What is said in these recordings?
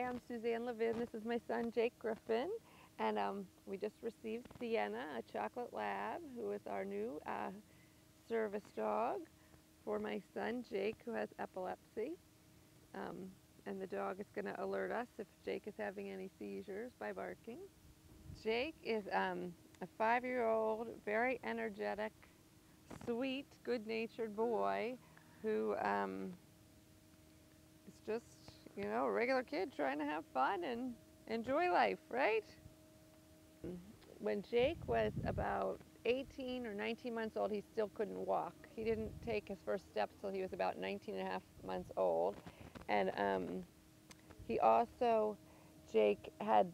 I'm Suzanne Levin. This is my son, Jake Griffin. And we just received Sienna, a chocolate lab, who is our new service dog for my son, Jake, who has epilepsy. And the dog is going to alert us if Jake is having any seizures by barking. Jake is a 5-year-old, very energetic, sweet, good-natured boy who is just, a regular kid trying to have fun and enjoy life, right? When Jake was about 18 or 19 months old, he still couldn't walk. He didn't take his first steps till he was about 19 and a half months old. And Jake had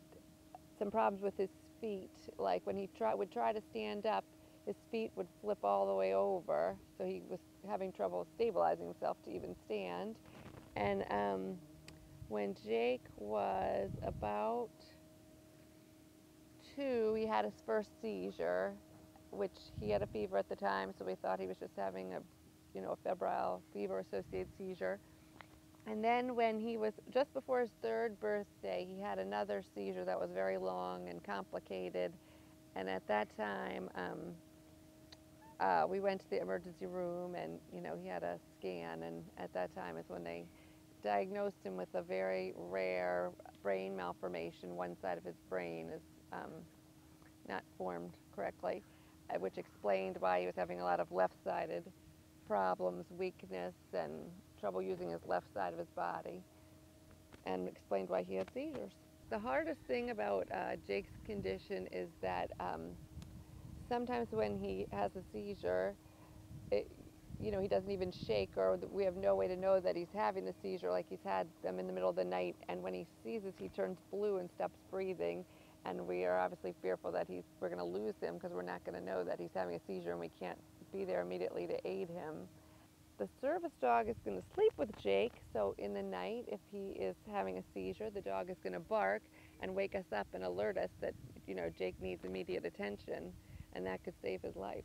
some problems with his feet. Like when he would try to stand up, his feet would flip all the way over. So he was having trouble stabilizing himself to even stand. And when Jake was about 2, he had his first seizure, which he had a fever at the time, so we thought he was just having a febrile fever-associated seizure. And then when he was just before his 3rd birthday, he had another seizure that was very long and complicated. And at that time, we went to the emergency room, and he had a scan. And at that time is when they diagnosed him with a very rare brain malformation. One side of his brain is not formed correctly, which explained why he was having a lot of left-sided problems, weakness, and trouble using his left side of his body, and explained why he had seizures. The hardest thing about Jake's condition is that sometimes when he has a seizure, he doesn't even shake, or we have no way to know that he's having the seizure, like he's had them in the middle of the night, and when he seizes, he turns blue and stops breathing, and we are obviously fearful that we're going to lose him because we're not going to know that he's having a seizure and we can't be there immediately to aid him. The service dog is going to sleep with Jake, so in the night, if he is having a seizure, the dog is going to bark and wake us up and alert us that, Jake needs immediate attention, and that could save his life.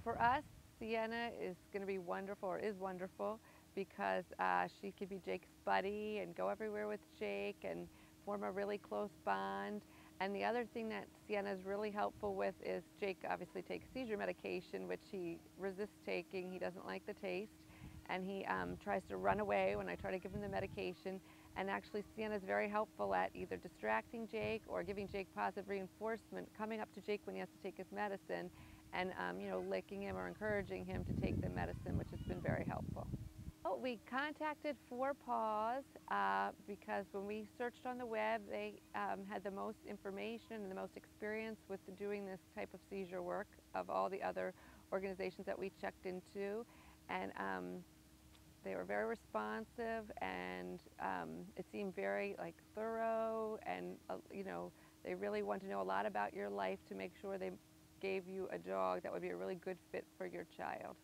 For us, Sienna is going to be wonderful, or is wonderful, because she could be Jake's buddy and go everywhere with Jake and form a really close bond. And the other thing that Sienna is really helpful with is Jake obviously takes seizure medication, which he resists taking. He doesn't like the taste, and he tries to run away when I try to give him the medication. And actually, Sienna is very helpful at either distracting Jake or giving Jake positive reinforcement, coming up to Jake when he has to take his medicine, and licking him or encouraging him to take the medicine, which has been very helpful. Well, we contacted 4Paws because when we searched on the web, they had the most information and the most experience with doing this type of seizure work of all the other organizations that we checked into. And they were very responsive, and it seemed very thorough, and they really want to know a lot about your life to make sure they gave you a dog that would be a really good fit for your child.